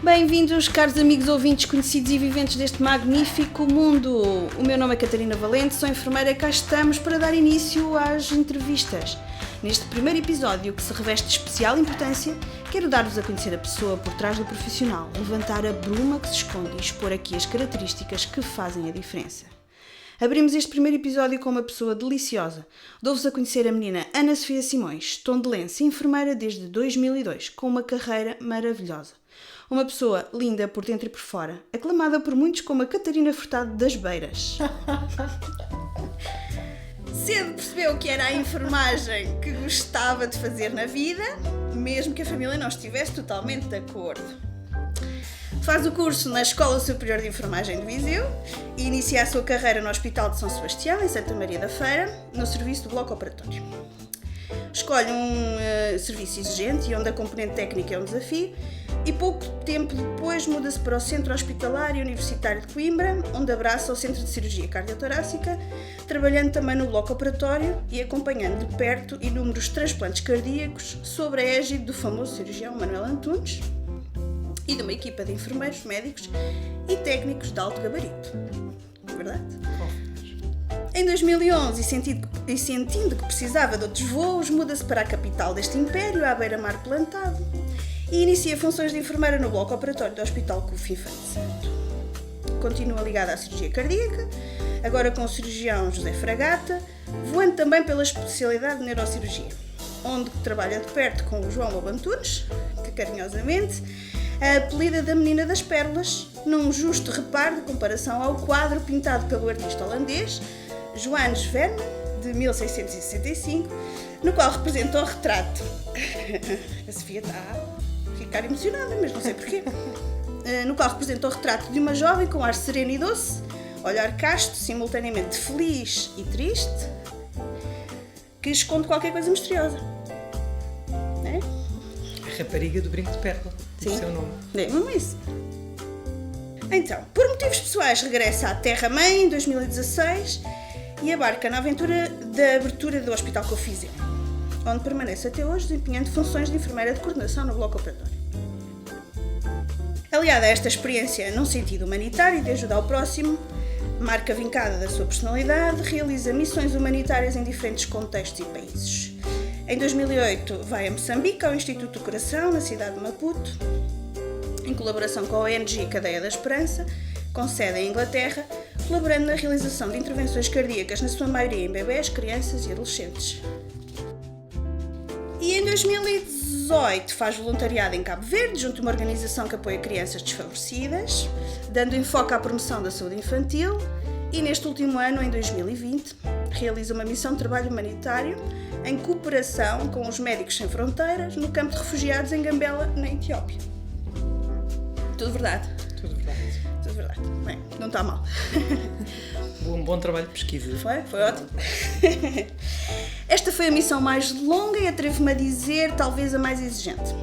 Bem-vindos, caros amigos ouvintes, conhecidos e viventes deste magnífico mundo. O meu nome é Catarina Valente, sou enfermeira e cá estamos para dar início às entrevistas. Neste primeiro episódio, que se reveste de especial importância, quero dar-vos a conhecer a pessoa por trás do profissional, levantar a bruma que se esconde e expor aqui as características que fazem a diferença. Abrimos este primeiro episódio com uma pessoa deliciosa. Dou-vos a conhecer a menina Ana Sofia Simões, tondelense, enfermeira desde 2002, com uma carreira maravilhosa. Uma pessoa linda por dentro e por fora, aclamada por muitos como a Catarina Furtado das Beiras. Cedo percebeu que era a enfermagem que gostava de fazer na vida, mesmo que a família não estivesse totalmente de acordo. Faz o curso na Escola Superior de Enfermagem de Viseu e inicia a sua carreira no Hospital de São Sebastião, em Santa Maria da Feira, no serviço do bloco operatório. Escolhe um serviço exigente e onde a componente técnica é um desafio e pouco tempo depois muda-se para o Centro Hospitalar e Universitário de Coimbra, onde abraça o Centro de Cirurgia Cardiotorácica, trabalhando também no bloco operatório e acompanhando de perto inúmeros transplantes cardíacos sob a égide do famoso cirurgião Manuel Antunes e de uma equipa de enfermeiros, médicos e técnicos de alto gabarito. Verdade? Em 2011, e sentindo que precisava de outros voos, muda-se para a capital deste império, à beira-mar plantado, e inicia funções de enfermeira no bloco operatório do Hospital CUF Infante Santo. Continua ligada à cirurgia cardíaca, agora com o cirurgião José Fragata, voando também pela especialidade de neurocirurgia, onde trabalha de perto com o João Lobo Antunes, que carinhosamente a apelida da Menina das Pérolas, num justo reparo de comparação ao quadro pintado pelo artista holandês Johannes Vermeer, de 1665, no qual representa o retrato. A Sofia está a ficar emocionada, mas não sei porquê. No qual representa o retrato de uma jovem com ar sereno e doce, olhar casto, simultaneamente feliz e triste, que esconde qualquer coisa misteriosa. É? A rapariga do brinco de pérola, o seu nome. É mesmo isso. Então, por motivos pessoais, regressa à Terra-mãe em 2016 e abarca na aventura da abertura do Hospital CUF Viseu, onde permanece até hoje desempenhando funções de enfermeira de coordenação no bloco operatório. Aliada a esta experiência num sentido humanitário e de ajuda ao próximo, marca vincada da sua personalidade, realiza missões humanitárias em diferentes contextos e países. Em 2008 vai a Moçambique, ao Instituto do Coração, na cidade de Maputo, em colaboração com a ONG Cadeia da Esperança, com sede em Inglaterra, colaborando na realização de intervenções cardíacas, na sua maioria em bebés, crianças e adolescentes. E em 2018 faz voluntariado em Cabo Verde, junto a uma organização que apoia crianças desfavorecidas, dando enfoque à promoção da saúde infantil, e neste último ano, em 2020, realiza uma missão de trabalho humanitário em cooperação com os Médicos Sem Fronteiras no campo de refugiados em Gambela, na Etiópia. Tudo verdade? Tudo verdade. Tudo verdade. Bem, não está mal. Um bom trabalho de pesquisa. Foi ótimo. Esta foi a missão mais longa e, atrevo-me a dizer, talvez a mais exigente.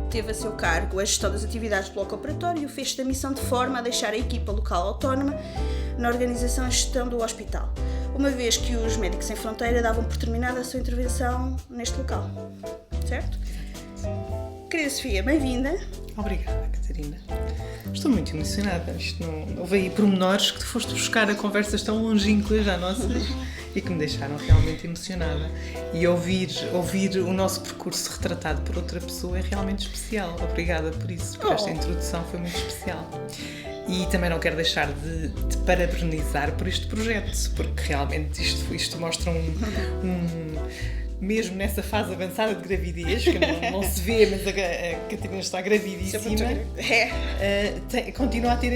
Teve a seu cargo a gestão das atividades do bloco operatório e o fecho da missão de forma a deixar a equipa local autónoma na organização e gestão do hospital, uma vez que os Médicos Sem Fronteira davam por terminada a sua intervenção neste local. Certo? Querida Sofia, bem-vinda. Obrigada, Catarina. Estou muito emocionada. Houve aí pormenores que tu foste buscar a conversas tão longínquas à nossa e que me deixaram realmente emocionada. E ouvir o nosso percurso retratado por outra pessoa é realmente especial. Obrigada por isso, porque esta introdução foi muito especial. E também não quero deixar de te parabenizar por este projeto, porque realmente isto mostra mesmo nessa fase avançada de gravidez, que não se vê, mas a Catarina está gravidíssima, continua a ter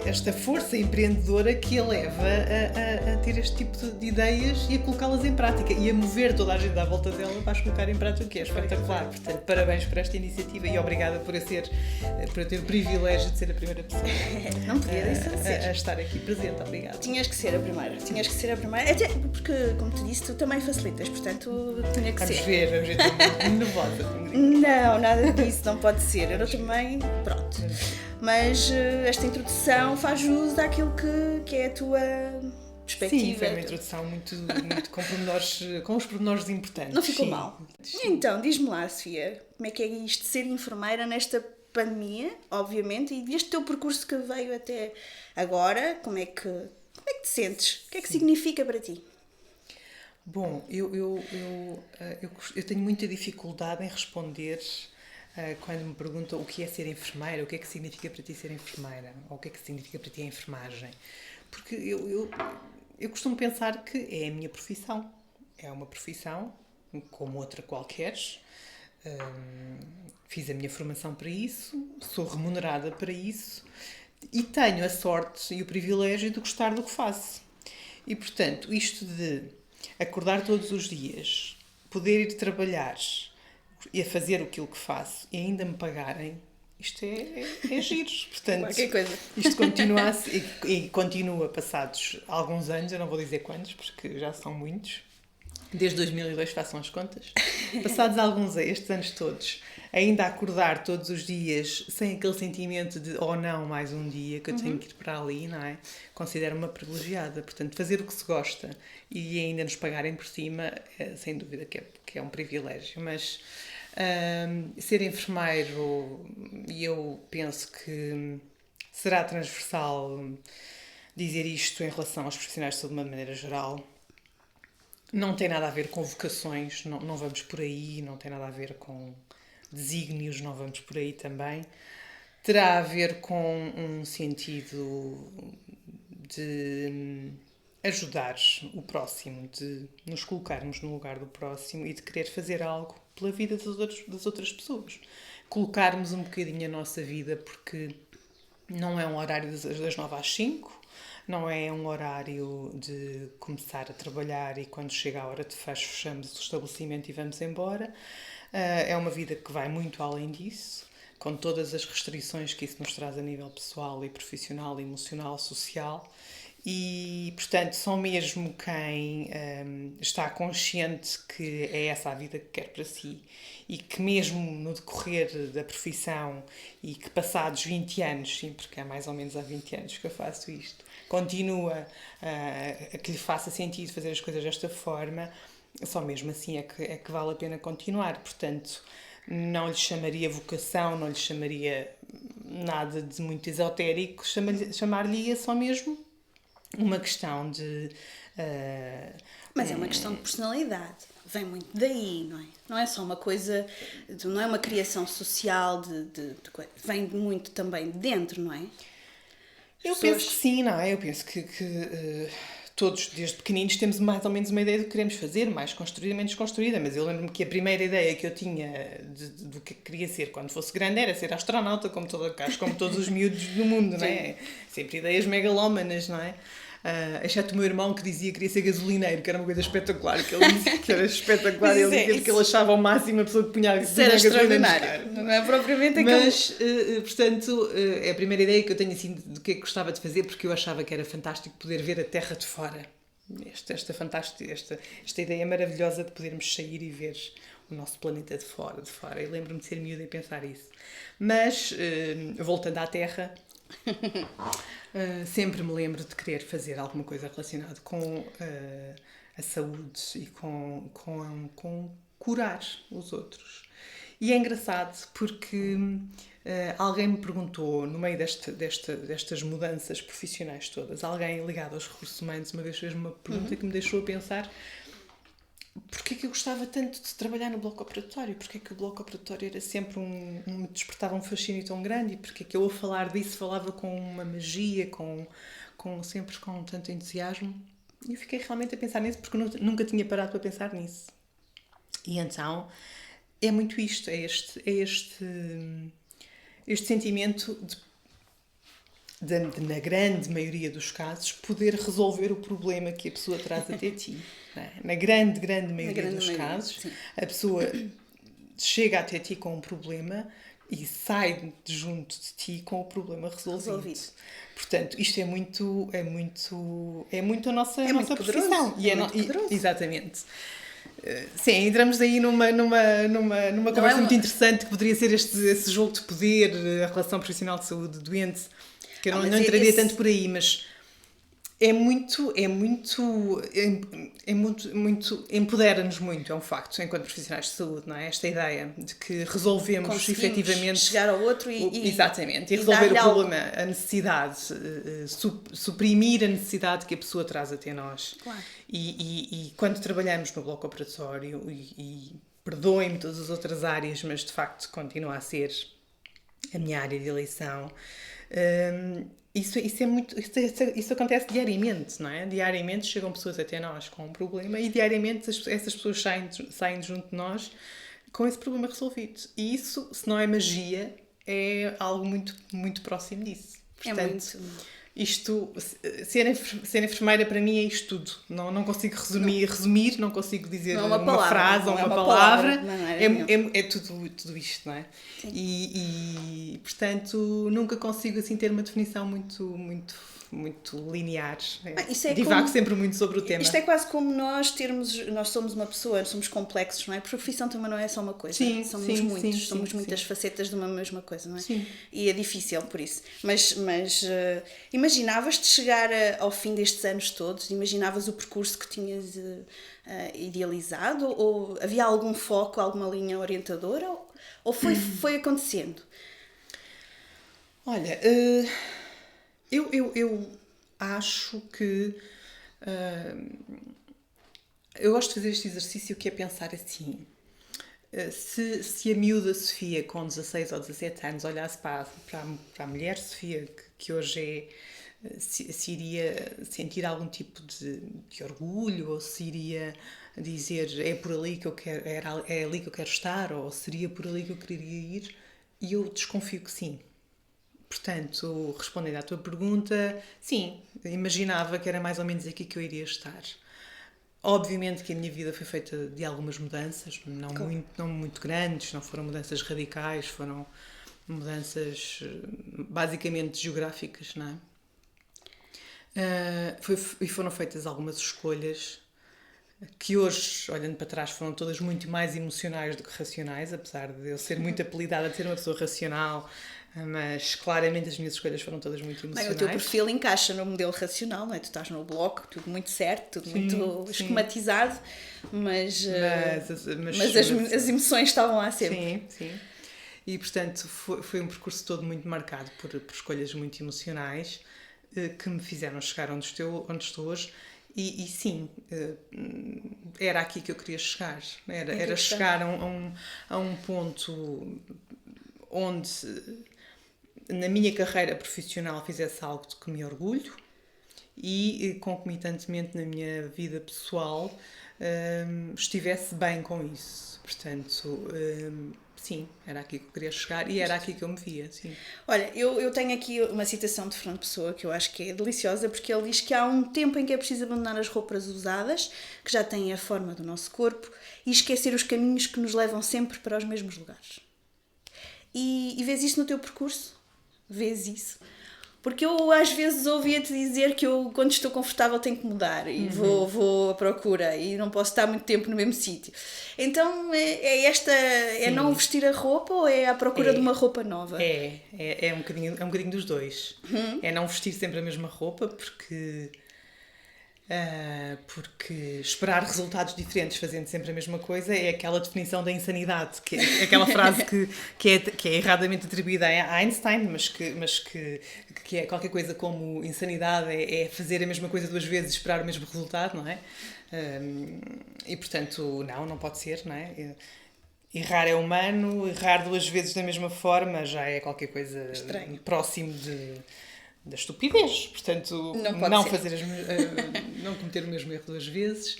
esta força empreendedora que a leva a ter este tipo de ideias e a colocá-las em prática e a mover toda a gente à volta dela para as colocar em prática, o que é espetacular. Portanto, parabéns por esta iniciativa e obrigada por eu ter o privilégio de ser a primeira pessoa não podia a estar aqui presente. Obrigada. Tinhas que ser a primeira. Até porque, como te disse, tu também facilitas, portanto, tinha que ser. Vamos ver, estou nervosa. Não, nada disso, não pode ser. Eu também, pronto. Mas esta introdução faz jus àquilo que é a tua perspectiva. Sim, foi uma introdução muito com os pormenores importantes. Não ficou sim. mal. Então, diz-me lá, Sofia, como é que é isto de ser enfermeira nesta pandemia, obviamente, e deste teu percurso que veio até agora, como é que te sentes? O que é que significa para ti? Bom, eu tenho muita dificuldade em responder quando me perguntam o que é ser enfermeira, o que é que significa para ti ser enfermeira, ou o que é que significa para ti a enfermagem. Porque eu costumo pensar que é a minha profissão. É uma profissão, como outra qualquer. Fiz a minha formação para isso, sou remunerada para isso e tenho a sorte e o privilégio de gostar do que faço. E, portanto, isto de acordar todos os dias, poder ir trabalhar e a fazer aquilo que faço e ainda me pagarem, isto é giro. Portanto, qualquer coisa. Isto continua e continua passados alguns anos, eu não vou dizer quantos, porque já são muitos. Desde 2002 façam as contas. Passados estes anos todos, ainda a acordar todos os dias sem aquele sentimento de não, mais um dia que eu tenho que ir para ali, não é? Considero-me uma privilegiada. Portanto, fazer o que se gosta e ainda nos pagarem por cima, sem dúvida que é um privilégio. Mas ser enfermeiro, e eu penso que será transversal dizer isto em relação aos profissionais de saúde de uma maneira geral. Não tem nada a ver com vocações, não vamos por aí, não tem nada a ver com desígnios, não vamos por aí também. Terá a ver com um sentido de ajudar o próximo, de nos colocarmos no lugar do próximo e de querer fazer algo pela vida das outras pessoas. Colocarmos um bocadinho a nossa vida, porque não é um horário das 9 às 5, não é um horário de começar a trabalhar e quando chega a hora de fecho, fechamos o estabelecimento e vamos embora. É uma vida que vai muito além disso, com todas as restrições que isso nos traz a nível pessoal e profissional, emocional, social. E, portanto, só mesmo quem está consciente que é essa a vida que quer para si e que mesmo no decorrer da profissão e que passados 20 anos, sim, porque é mais ou menos há 20 anos que eu faço isto, continua a que lhe faça sentido fazer as coisas desta forma, só mesmo assim é que vale a pena continuar. Portanto, não lhe chamaria vocação, não lhe chamaria nada de muito esotérico, chamar-lhe só mesmo uma questão de... Mas é uma questão de personalidade. Vem muito daí, não é? Não é só uma coisa... Não é uma criação social de coisa. Vem muito também de dentro, não é? Eu penso que sim, não é? Eu penso que todos, desde pequeninos, temos mais ou menos uma ideia do que queremos fazer, mais construída, menos construída. Mas eu lembro-me que a primeira ideia que eu tinha do que queria ser quando fosse grande era ser astronauta, como todos os miúdos do mundo, não é? Sempre ideias megalómanas, não é? Exceto o meu irmão, que dizia que queria ser gasolineiro, que era uma coisa espetacular, que ele dizia que era espetacular, ele dizia que ele achava ao máximo a pessoa que punha a gasolina no carro. Não é propriamente aquilo. Mas, portanto, é a primeira ideia que eu tenho assim do que é que gostava de fazer, porque eu achava que era fantástico poder ver a Terra de fora. Esta ideia maravilhosa de podermos sair e ver o nosso planeta de fora. Eu lembro-me de ser miúda e pensar isso. Mas, voltando à Terra... sempre me lembro de querer fazer alguma coisa relacionada com a saúde e com curar os outros. E é engraçado porque alguém me perguntou, no meio destas mudanças profissionais todas, alguém ligado aos recursos humanos uma vez fez uma pergunta que me deixou a pensar: porquê que eu gostava tanto de trabalhar no bloco operatório? Porquê que o bloco operatório era sempre me despertava um fascínio tão grande? E porquê que eu, a falar disso, falava com uma magia, sempre com tanto entusiasmo? E eu fiquei realmente a pensar nisso, porque eu nunca tinha parado para pensar nisso. E então, é muito isto, é este sentimento de, na grande maioria dos casos, poder resolver o problema que a pessoa traz até ti. Na grande maioria dos casos, sim. A pessoa chega até ti com um problema e sai de junto de ti com o problema resolvido. Portanto, isto é muito a nossa profissão. Exatamente. Sim, entramos aí numa conversa muito interessante, que poderia ser esse jogo de poder, a relação profissional de saúde doente, que eu não entraria tanto por aí, mas empodera-nos muito, é um facto, enquanto profissionais de saúde, não é? Esta ideia de que resolvemos efetivamente chegar ao outro exatamente, e resolver o problema, a necessidade, suprimir a necessidade que a pessoa traz até nós. Claro. E quando trabalhamos no bloco operatório, e perdoem-me todas as outras áreas, mas de facto continua a ser a minha área de eleição. Isso acontece diariamente, não é? Diariamente chegam pessoas até nós com um problema e diariamente essas pessoas saem junto de nós com esse problema resolvido. E isso, se não é magia, é algo muito, muito próximo disso. Portanto, ser enfermeira para mim é isto tudo. Não consigo resumir, não consigo dizer uma frase ou uma palavra. É tudo isto, não é? E portanto, nunca consigo assim ter uma definição muito linear. Divago sempre muito sobre o tema. Isto é quase como nós somos uma pessoa, somos complexos, não é? A profissão também não é só uma coisa. Somos muitas facetas de uma mesma coisa, não é? Sim. E é difícil por isso. Mas imaginavas-te chegar ao fim destes anos todos? Imaginavas o percurso que tinhas idealizado? Ou havia algum foco, alguma linha orientadora? Ou foi acontecendo? Olha, eu acho que eu gosto de fazer este exercício, que é pensar assim: se a miúda Sofia com 16 ou 17 anos olhasse para a mulher Sofia, que hoje se iria sentir algum tipo de orgulho, ou se iria dizer é por ali que eu quero, é ali que eu quero estar, ou seria por ali que eu queria ir, e eu desconfio que sim. Portanto, respondendo à tua pergunta, sim, imaginava que era mais ou menos aqui que eu iria estar. Obviamente que a minha vida foi feita de algumas mudanças, não muito grandes, não foram mudanças radicais, foram mudanças basicamente geográficas, não é? E foram feitas algumas escolhas que hoje, olhando para trás, foram todas muito mais emocionais do que racionais, apesar de eu ser muito apelidada de ser uma pessoa racional, mas claramente as minhas escolhas foram todas muito emocionais. O teu perfil encaixa no modelo racional, não é? Tu estás no bloco, tudo muito certo, tudo muito esquematizado, mas as emoções estavam lá sempre. Sim. E, portanto, foi um percurso todo muito marcado por escolhas muito emocionais, que me fizeram chegar onde estou hoje. E sim, era aqui que eu queria chegar. Era chegar a um ponto onde, na minha carreira profissional, fizesse algo de que me orgulho e, concomitantemente, na minha vida pessoal, estivesse bem com isso. Portanto, sim, era aqui que eu queria chegar e era aqui que eu me via, sim. Olha, eu tenho aqui uma citação de Fernando Pessoa que eu acho que é deliciosa, porque ele diz que há um tempo em que é preciso abandonar as roupas usadas, que já têm a forma do nosso corpo, e esquecer os caminhos que nos levam sempre para os mesmos lugares. E vês isso no teu percurso? Vês isso? Porque eu às vezes ouvia-te dizer que eu, quando estou confortável, tenho que mudar e vou à procura e não posso estar muito tempo no mesmo sítio. Então é não vestir a roupa, ou é à procura de uma roupa nova? É um bocadinho dos dois. É não vestir sempre a mesma roupa, porque esperar resultados diferentes fazendo sempre a mesma coisa é aquela definição da insanidade, que é aquela frase que é erradamente atribuída a Einstein, mas que é qualquer coisa como: insanidade é fazer a mesma coisa duas vezes e esperar o mesmo resultado, não é? E portanto, não pode ser, não é? Errar é humano, errar duas vezes da mesma forma já é qualquer coisa estranho, próximo da estupidez. Portanto, não cometer o mesmo erro duas vezes.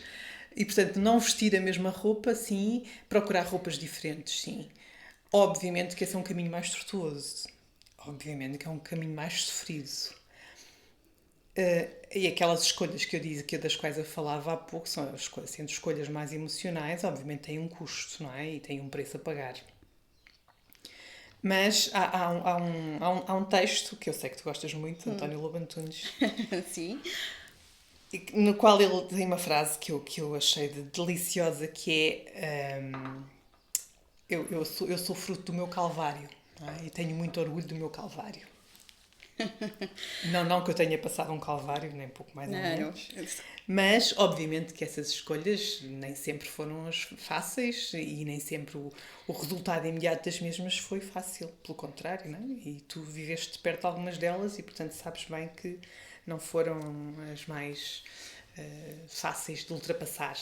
E, portanto, não vestir a mesma roupa, sim. Procurar roupas diferentes, sim. Obviamente que esse é um caminho mais tortuoso. Obviamente que é um caminho mais sofrido. E aquelas escolhas que eu disse, das quais eu falava há pouco, sendo escolhas mais emocionais, obviamente têm um custo, não é? E têm um preço a pagar. Mas há um texto que eu sei que tu gostas muito, de António Lobo Antunes. Sim. No qual ele tem uma frase que eu achei deliciosa, que é: eu sou fruto do meu calvário, não é? E tenho muito orgulho do meu calvário. Não que eu tenha passado um calvário, nem pouco mais ou Não, menos. Mas, obviamente, que essas escolhas nem sempre foram fáceis e nem sempre o resultado imediato das mesmas foi fácil. Pelo contrário, não é? E tu viveste perto de algumas delas e, portanto, sabes bem que não foram as mais fáceis de ultrapassar.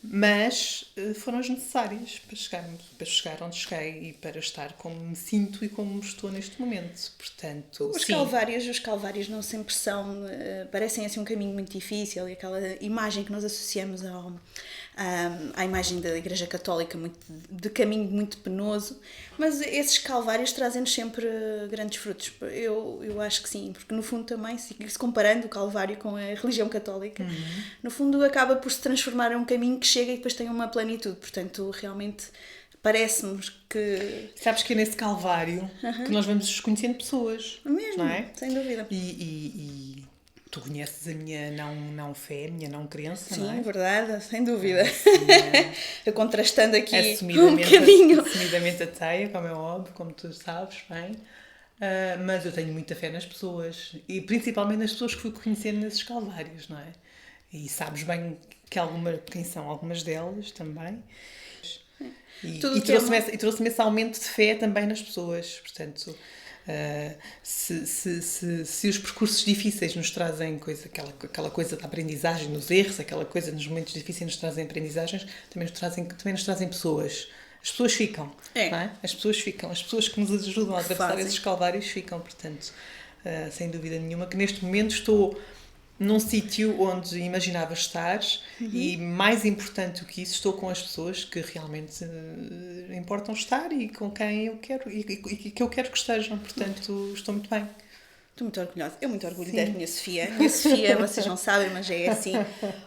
Mas foram as necessárias para chegar onde cheguei e para estar como me sinto e como estou neste momento. Portanto, Os sim. calvários não sempre são, parecem assim um caminho muito difícil e aquela imagem que nós associamos à imagem da Igreja Católica muito, de caminho muito penoso, mas esses calvários trazem-nos sempre grandes frutos. Eu acho que sim, porque no fundo também, se comparando o calvário com a religião católica, no fundo acaba por se transformar em um caminho que chega e depois tem uma plenitude. Portanto, realmente parece-me que... Sabes que é nesse calvário que nós vamos conhecendo pessoas. Mesmo, não é? sem dúvida. E tu conheces a minha não fé, a minha não crença, Sim, não é? verdade, sem dúvida. Contrastando aqui um Assumidamente, bocadinho. assumidamente ateia, como é óbvio, como tu sabes bem. Mas eu tenho muita fé nas pessoas. E principalmente nas pessoas que fui conhecendo nesses calvários, não é? E sabes bem quem são algumas delas também. E trouxe-me esse aumento de fé também nas pessoas. Portanto, se os percursos difíceis nos trazem aquela coisa da aprendizagem, nos erros, aquela coisa nos momentos difíceis nos trazem aprendizagens, também nos trazem pessoas. As pessoas ficam, não é? As pessoas ficam. As pessoas que nos ajudam a atravessar esses calvários ficam. Portanto, sem dúvida nenhuma, que neste momento estou num sítio onde imaginava estar e, mais importante do que isso, estou com as pessoas que realmente importam estar e com quem eu quero e que eu quero que estejam. Portanto, estou muito bem. Estou muito orgulhosa. Eu muito orgulho da minha Sofia. Minha Sofia, vocês não sabem, mas é assim.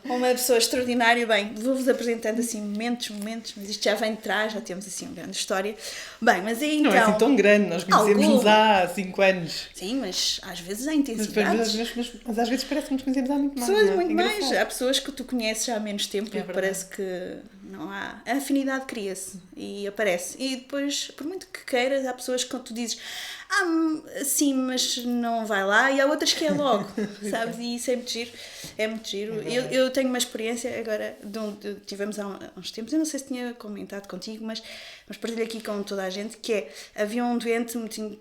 Uma pessoa extraordinária. Bem, vou-vos apresentando assim momentos, mas isto já vem de trás, já temos assim uma grande história. Bem, mas é então... Não é assim tão grande, nós conhecemos-nos há 5 anos. Sim, mas às vezes há intensidades. Mas às vezes parece que nos conhecemos há muito mais. Pessoas muito mais. Há pessoas que tu conheces há menos tempo e parece que não há. A afinidade cria-se e aparece. E depois, por muito que queiras, há pessoas que tu dizes sim, mas não vai lá, e há outras que é logo, sabes? E isso é muito giro. É muito giro. Eu tenho uma experiência agora, tivemos há uns tempos, eu não sei se tinha comentado contigo, mas partilho aqui com toda a gente, que havia um doente muito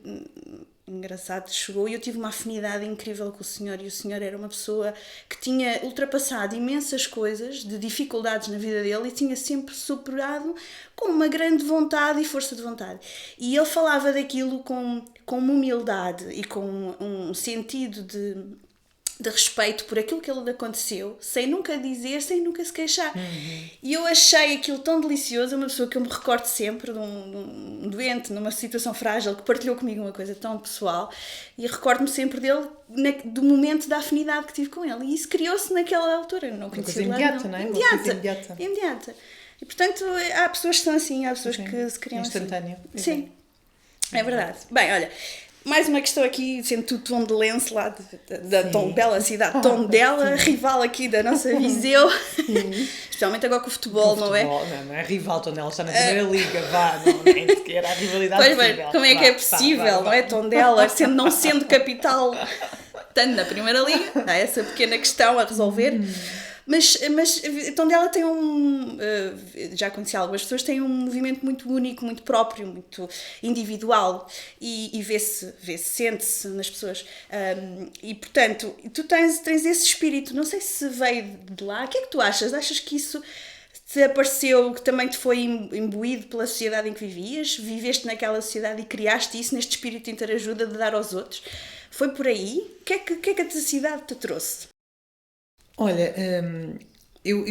engraçado, chegou e eu tive uma afinidade incrível com o senhor, e o senhor era uma pessoa que tinha ultrapassado imensas coisas, de dificuldades na vida dele, e tinha sempre superado com uma grande vontade e força de vontade. E ele falava daquilo com uma humildade e com um sentido de respeito por aquilo que lhe aconteceu, sem nunca dizer, sem nunca se queixar. E eu achei aquilo tão delicioso, uma pessoa que eu me recordo sempre de um doente numa situação frágil que partilhou comigo uma coisa tão pessoal, e recordo-me sempre dele do momento da afinidade que tive com ele, e isso criou-se naquela altura. Não conhecia uma coisa imediata, não é? Imediata. E portanto há pessoas que são assim, há pessoas que se criam instantâneo. Assim. Sim, é verdade. Bem, olha, mais uma questão aqui, sendo tu Tondela lá da Tondela, cidade Tondela, rival aqui da nossa Viseu, especialmente agora com o futebol, não é? Não é rival, Tondela está na primeira liga, nem sequer há rivalidade possível. Pois, como é que é possível, não é? Tondela, não sendo capital, tanto na primeira liga, há essa pequena questão a resolver. Mas Tondela tem já conheci algumas pessoas, tem um movimento muito único, muito próprio, muito individual, e vê-se, sente-se nas pessoas, e portanto, tu tens esse espírito, não sei se veio de lá. O que é que tu achas? Achas que isso te apareceu, que também te foi imbuído pela sociedade em que vivias? Viveste naquela sociedade e criaste isso neste espírito de interajuda, de dar aos outros? Foi por aí? O que é que a cidade te trouxe? Olha, eu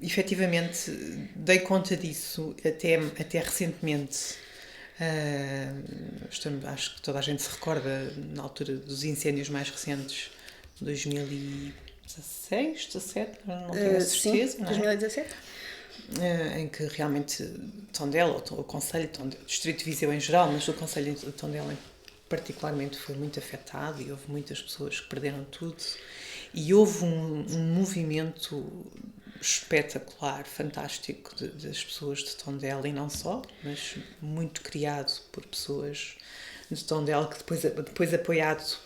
efetivamente dei conta disso até recentemente. Acho que toda a gente se recorda na altura dos incêndios mais recentes, 2016, 17, não tenho a certeza. Sim, 2017. Em que realmente Tondela, o Concelho de Tondela, o Distrito de Viseu em geral, mas o Concelho de Tondela particularmente foi muito afetado, e houve muitas pessoas que perderam tudo. E houve um movimento espetacular, fantástico das pessoas de Tondela, e não só, mas muito criado por pessoas de Tondela, que depois apoiado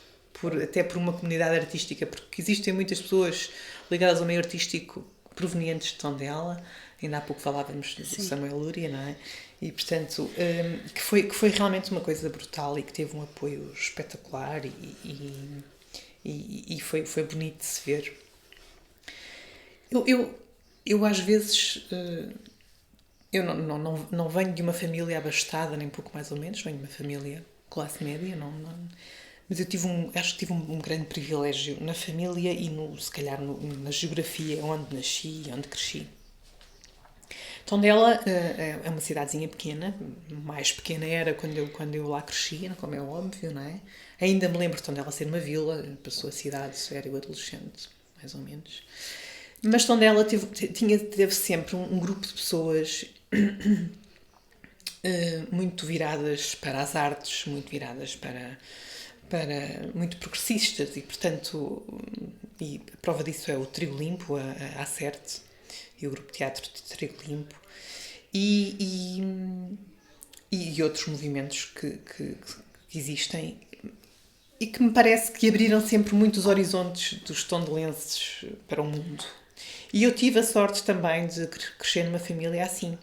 até por uma comunidade artística, porque existem muitas pessoas ligadas ao meio artístico provenientes de Tondela. Ainda há pouco falávamos do Samuel Lúria, não é? E, portanto, que foi realmente uma coisa brutal e que teve um apoio espetacular e foi bonito de se ver. Eu às vezes... eu não venho de uma família abastada, nem pouco mais ou menos, venho de uma família classe média, mas eu acho que tive um grande privilégio na família e se calhar na geografia onde nasci e onde cresci. Tondela é uma cidadezinha pequena, mais pequena era quando eu lá cresci, como é óbvio, não é? Ainda me lembro de Tondela ser uma vila, passou a cidade, era eu adolescente, mais ou menos. Mas Tondela teve sempre um grupo de pessoas muito viradas para as artes, muito viradas para muito progressistas e, portanto, e a prova disso é o Trigo Limpo, a Acerte, e o Grupo Teatro de Trigo Limpo e outros movimentos que existem e que me parece que abriram sempre muitos horizontes dos tondelenses para o mundo. E eu tive a sorte também de crescer numa família assim.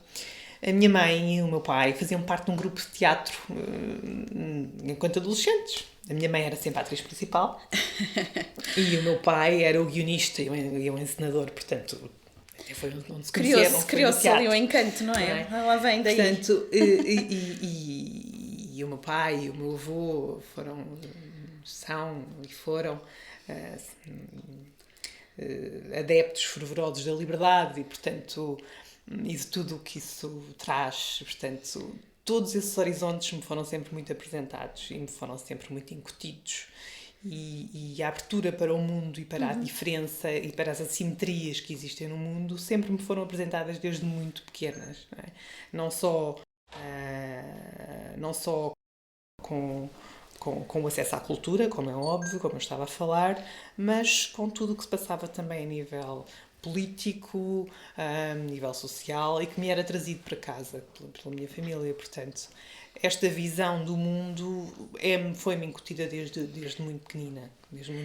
A minha mãe e o meu pai faziam parte de um grupo de teatro enquanto adolescentes. A minha mãe era sempre a atriz principal e o meu pai era o guionista e o encenador, portanto, foi onde se conheceram. Criou-se ali o encanto, não é? Lá vem daí. Portanto, e o meu pai e o meu avô foram adeptos fervorosos da liberdade e, portanto, e de tudo o que isso traz. Portanto, todos esses horizontes me foram sempre muito apresentados e me foram sempre muito incutidos. E a abertura para o mundo e para a diferença e para as assimetrias que existem no mundo sempre me foram apresentadas desde muito pequenas. Não só com o acesso à cultura, como é óbvio, como eu estava a falar, mas com tudo o que se passava também a nível político, a nível social e que me era trazido para casa pela minha família. Portanto, esta visão do mundo foi-me incutida desde muito pequenina.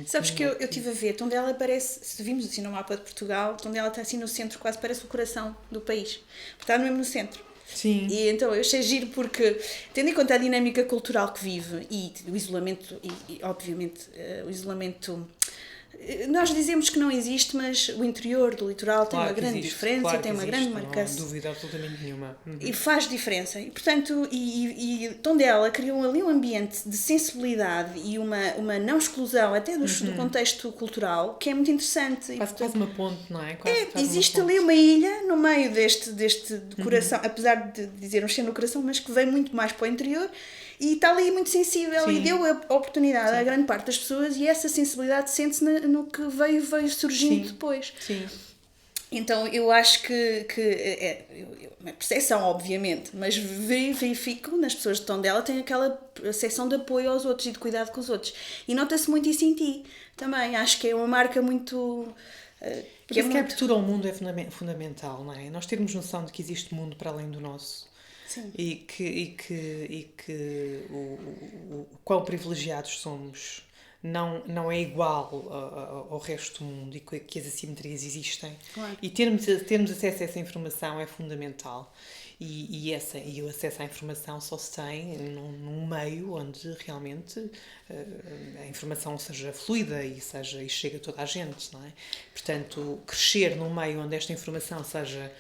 Sabes que eu estive a ver, Tondela parece, se vimos assim no mapa de Portugal, Tondela está assim no centro, quase parece o coração do país. Está mesmo no centro. Sim. E então eu achei giro porque, tendo em conta a dinâmica cultural que vive e o isolamento, e obviamente o isolamento, nós dizemos que não existe, mas o interior do litoral tem uma grande diferença, tem uma grande marcação. Não há dúvida absolutamente nenhuma. E faz diferença. E, portanto, e Tondela criou ali um ambiente de sensibilidade e uma não exclusão até do contexto cultural que é muito interessante. Quase uma ponte, não é? Existe ali uma ilha no meio deste coração, apesar de dizermos ser no coração, mas que vem muito mais para o interior e está ali muito sensível. Sim. E deu a oportunidade a grande parte das pessoas e essa sensibilidade sente-se no que veio surgindo depois. Sim. Então eu acho que é uma percepção, obviamente, mas verifico nas pessoas de Tondela tem aquela seção de apoio aos outros e de cuidado com os outros. E nota-se muito isso em ti também. Acho que é uma marca muito... que a abertura ao mundo é fundamental, não é? Nós termos noção de que existe mundo para além do nosso. Sim. E que o quão privilegiados somos não é igual ao resto do mundo e que as assimetrias existem. Claro. E termos acesso a essa informação é fundamental. E o acesso à informação só se tem num meio onde realmente a informação seja fluida e chegue a toda a gente, não é? Portanto, crescer num meio onde esta informação seja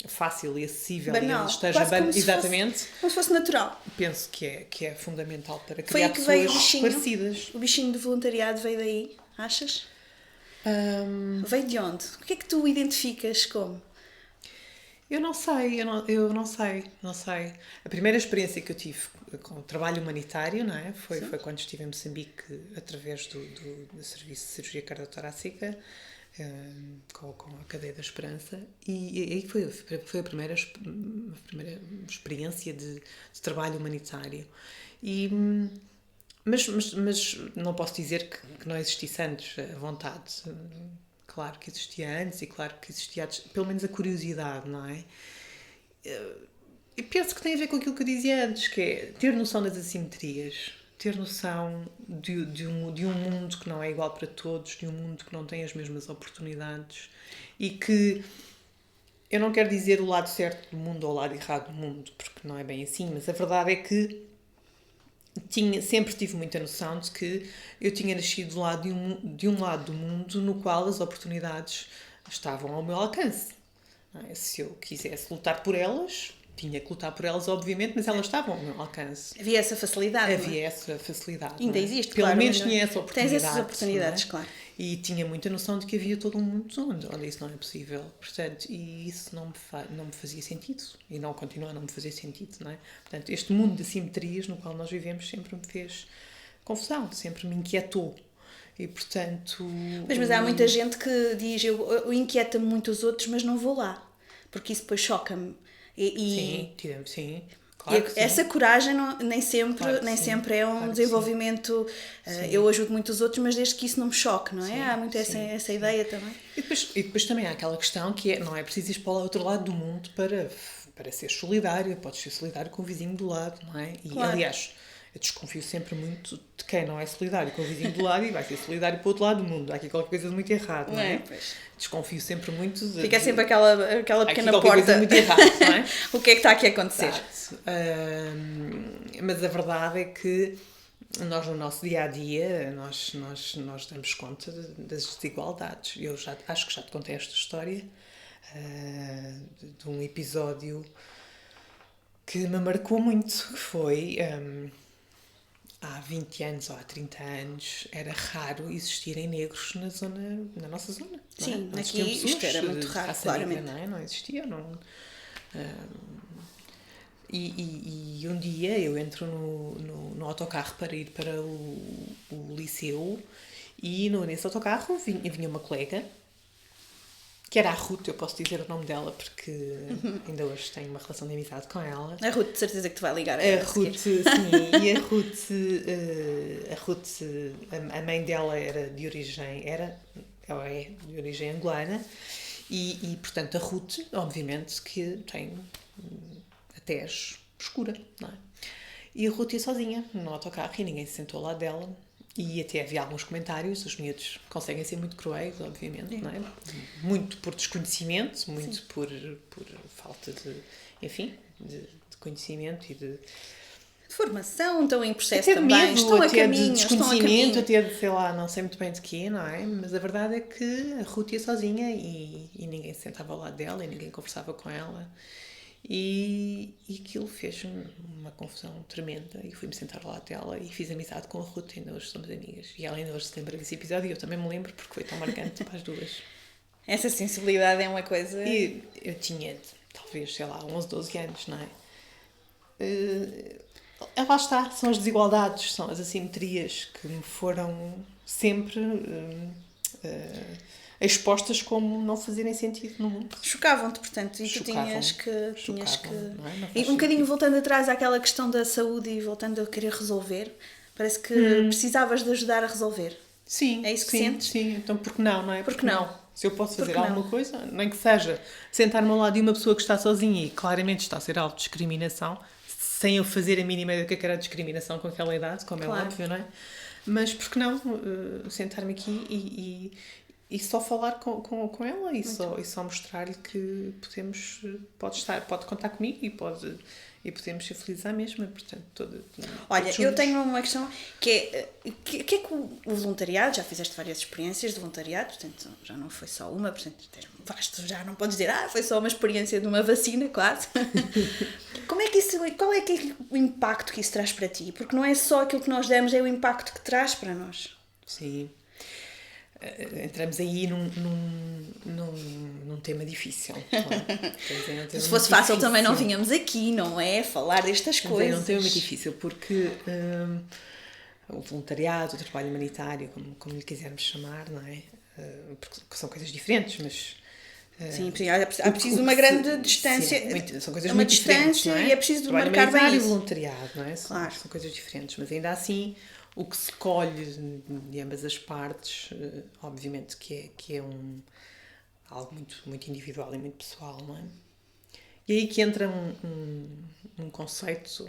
fácil e acessível banal, e esteja exatamente como se fosse natural. Penso que é fundamental para Foi criar pessoas esclarecidas. O bichinho de voluntariado veio daí, achas? Veio de onde? O que é que tu identificas como? Eu não sei. A primeira experiência que eu tive com o trabalho humanitário, não é? Foi quando estive em Moçambique através do Serviço de Cirurgia Cardiotorácica, com a Cadeia da Esperança, e aí foi a primeira experiência de trabalho humanitário. Mas não posso dizer que não existisse antes a vontade. Claro que existia antes e claro que existia pelo menos a curiosidade, não é? e penso que tem a ver com aquilo que eu dizia antes, que é ter noção das assimetrias, ter noção de um mundo que não é igual para todos, de um mundo que não tem as mesmas oportunidades e que eu não quero dizer o lado certo do mundo ou o lado errado do mundo, porque não é bem assim, mas a verdade é que sempre tive muita noção de que eu tinha nascido de um lado do mundo no qual as oportunidades estavam ao meu alcance. Se eu quisesse lutar por elas, tinha que lutar por elas, obviamente, mas elas estavam ao meu alcance. Havia essa facilidade. Havia essa facilidade. Ainda existe, pelo claro. menos tinha essa oportunidade. Tens essas oportunidades, claro. E tinha muita noção de que havia todo um mundo onde isso não é possível. Portanto, e isso não me fazia sentido. E não continua a não me fazer sentido, não é? Portanto, este mundo de assimetrias no qual nós vivemos sempre me fez confusão, sempre me inquietou. E, portanto... Mas há muita gente que diz, eu inquieta-me muito os outros, mas não vou lá. Porque isso depois choca-me. Sim. Claro que sim. Essa coragem nem sempre é um desenvolvimento. Eu ajudo muito os outros, mas desde que isso não me choque, não é? Sim, há muito essa ideia também. E depois também há aquela questão que é, não é preciso ir para o outro lado do mundo para ser solidário. Podes ser solidário com o vizinho do lado, não é? E, claro. Aliás, eu desconfio sempre muito de quem não é solidário com o vizinho do lado e vai ser solidário para o outro lado do mundo. Há aqui qualquer coisa de muito errado, não é? Desconfio sempre muito de... Fica sempre aquela pequena porta. Coisa muito errado, não é? O que é que está aqui a acontecer? Mas a verdade é que nós, no nosso dia-a-dia, nós damos conta das desigualdades. Eu acho que já te contei esta história de um episódio que me marcou muito, que foi... há 20 anos ou há 30 anos era raro existirem negros na nossa zona. Sim, aqui isto era muito raro, claramente. Não existia, E um dia eu entro no autocarro para ir para o liceu e nesse autocarro vinha uma colega que era a Ruth, eu posso dizer o nome dela porque ainda hoje tenho uma relação de amizade com ela. A Ruth, de certeza que te vai ligar. A Ruth, sim, e a Ruth, a mãe dela era de origem, ela é de origem angolana e portanto a Ruth, obviamente, que tem a tez escura, não é? E a Ruth ia sozinha no autocarro e ninguém se sentou ao lado dela. E até havia alguns comentários, os miúdos conseguem ser muito cruéis, obviamente, não é? Muito por desconhecimento, muito por falta de conhecimento e de formação, estão em processo até também, medo, estão até a caminho, de desconhecimento, até de, sei lá, não sei muito bem de quê, não é? Mas a verdade é que a Ruth ia sozinha e ninguém se sentava ao lado dela e ninguém conversava com ela. E aquilo fez uma confusão tremenda e fui-me sentar ao lado dela e fiz amizade com a Ruth, ainda hoje somos amigas. E ela ainda hoje se lembra desse episódio e eu também me lembro porque foi tão marcante para as duas. Essa sensibilidade é uma coisa... E eu tinha, talvez, sei lá, 11, 12 anos, não é? Lá está, são as desigualdades, são as assimetrias que me foram sempre... expostas como não fazerem sentido no mundo. Chocavam-te, portanto, e tu tinhas que... Não é? Não e um bocadinho voltando atrás àquela questão da saúde e voltando a querer resolver, parece que precisavas de ajudar a resolver. Sim. É isso que sentes? Sim, então porque não é? Porque não. Se eu posso fazer alguma coisa, nem que seja sentar-me ao lado de uma pessoa que está sozinha e claramente está a ser autodiscriminação, sem eu fazer a mínima ideia do que era discriminação com aquela idade, como claro. É óbvio, não é? Mas porque não sentar-me aqui e só falar com ela e só mostrar-lhe que pode contar comigo e podemos ser felizes à mesma, portanto, olha, eu tenho uma questão que é que o voluntariado, já fizeste várias experiências de voluntariado, portanto, já não foi só uma, portanto, já não podes dizer, foi só uma experiência de uma vacina, quase. Qual é o impacto que isso traz para ti? Porque não é só aquilo que nós damos, é o impacto que traz para nós. Sim. Entramos aí num tema difícil. Se fosse fácil também não vinhamos aqui, não é? Falar destas coisas. É um tema muito difícil porque o voluntariado, o trabalho humanitário, como lhe quisermos chamar, não é? Porque são coisas diferentes, mas... Sim, há preciso uma grande distância. Sim, são coisas muito diferentes, não é? E é preciso trabalho marcar bem isso. E voluntariado, não é? Claro. São coisas diferentes, mas ainda assim... O que se colhe de ambas as partes, obviamente que é algo muito, muito individual e muito pessoal, não é? E aí que entra um conceito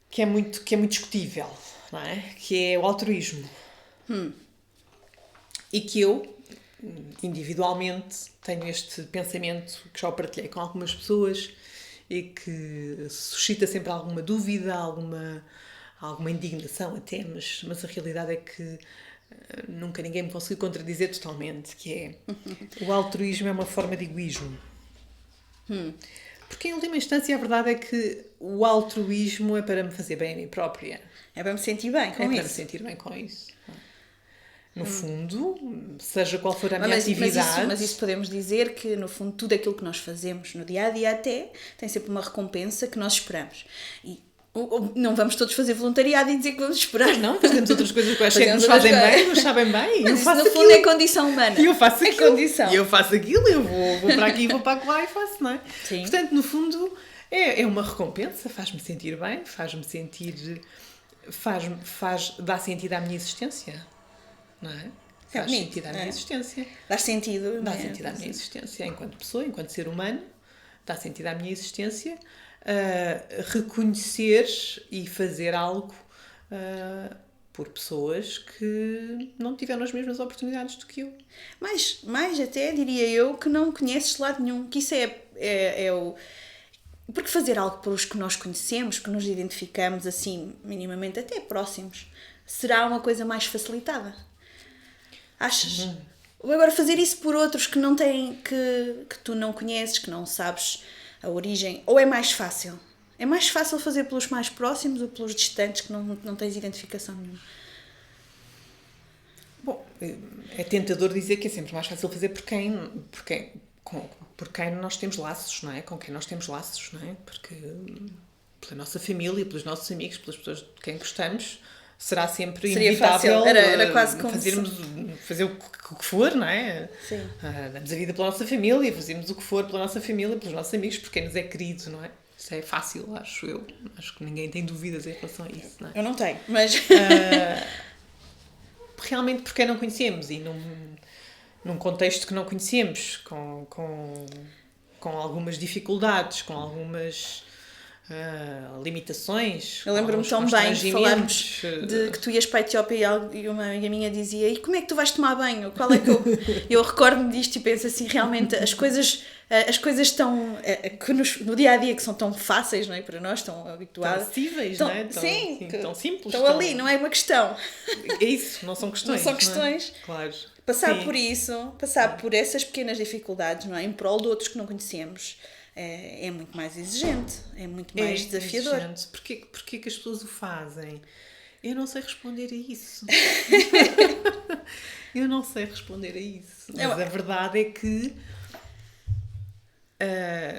que é muito discutível, não é? Que é o altruísmo. E que eu, individualmente, tenho este pensamento que já o partilhei com algumas pessoas e que suscita sempre alguma dúvida, alguma indignação até, mas a realidade é que nunca ninguém me conseguiu contradizer totalmente, que é o altruísmo é uma forma de egoísmo. Porque em última instância a verdade é que o altruísmo é para me fazer bem a mim própria. É para me sentir bem com É isso. para me sentir bem com isso. No fundo, seja qual for a minha atividade... Mas isso podemos dizer que, no fundo, tudo aquilo que nós fazemos no dia-a-dia até tem sempre uma recompensa que nós esperamos. E não vamos todos fazer voluntariado e dizer que vamos esperar. Não, fazemos outras coisas que eu achei que nos fazem bem, nos sabem bem. Mas isso, no fundo, é condição humana. E eu faço aquilo. É condição. E eu faço aquilo, eu vou para aqui, vou para lá e faço, não é? Sim. Portanto, no fundo, é uma recompensa, faz-me sentir bem, faz-me sentir... dá sentido à minha existência, não é? Faz sentido à minha existência. Dá sentido. Dá sentido à minha existência, enquanto pessoa, enquanto ser humano, dá sentido à minha existência. Reconhecer e fazer algo por pessoas que não tiveram as mesmas oportunidades do que eu. Mais até, diria eu, que não conheces de lado nenhum, que isso é o... Porque fazer algo por os que nós conhecemos, que nos identificamos assim, minimamente até próximos, será uma coisa mais facilitada. Achas? Agora, fazer isso por outros que não têm, que tu não conheces, que não sabes a origem, ou é mais fácil? É mais fácil fazer pelos mais próximos ou pelos distantes que não tens identificação nenhuma? Bom, é tentador dizer que é sempre mais fácil fazer por quem nós temos laços, não é? Com quem nós temos laços, não é? Porque pela nossa família, pelos nossos amigos, pelas pessoas de quem gostamos, será sempre inevitável era quase como fazer o que for, não é? Sim. Damos a vida pela nossa família, fazemos o que for pela nossa família, pelos nossos amigos, por quem nos é querido, não é? Isso é fácil, acho eu. Acho que ninguém tem dúvidas em relação a isso, não é? Eu não tenho, mas... realmente porque não conhecemos e num contexto que não conhecemos, com algumas dificuldades, com algumas limitações. Eu lembro-me tão bem de falarmos de que tu ias para a Etiópia e uma amiga minha dizia: e como é que tu vais tomar banho? Qual é que eu recordo-me disto e penso assim, realmente as coisas estão que no dia-a-dia que são tão fáceis, não é, para nós, tão habituadas, tão acessíveis, não é? Tão simples. Estão ali, não é uma questão. É isso, não são questões. Não são questões. Não é? Claro. Passar por isso, passar por essas pequenas dificuldades, não é? Em prol de outros que não conhecemos, é muito mais exigente, é muito mais desafiador. Exigente. Porquê que as pessoas o fazem? Eu não sei responder a isso. Eu não sei responder a isso. Mas a verdade é que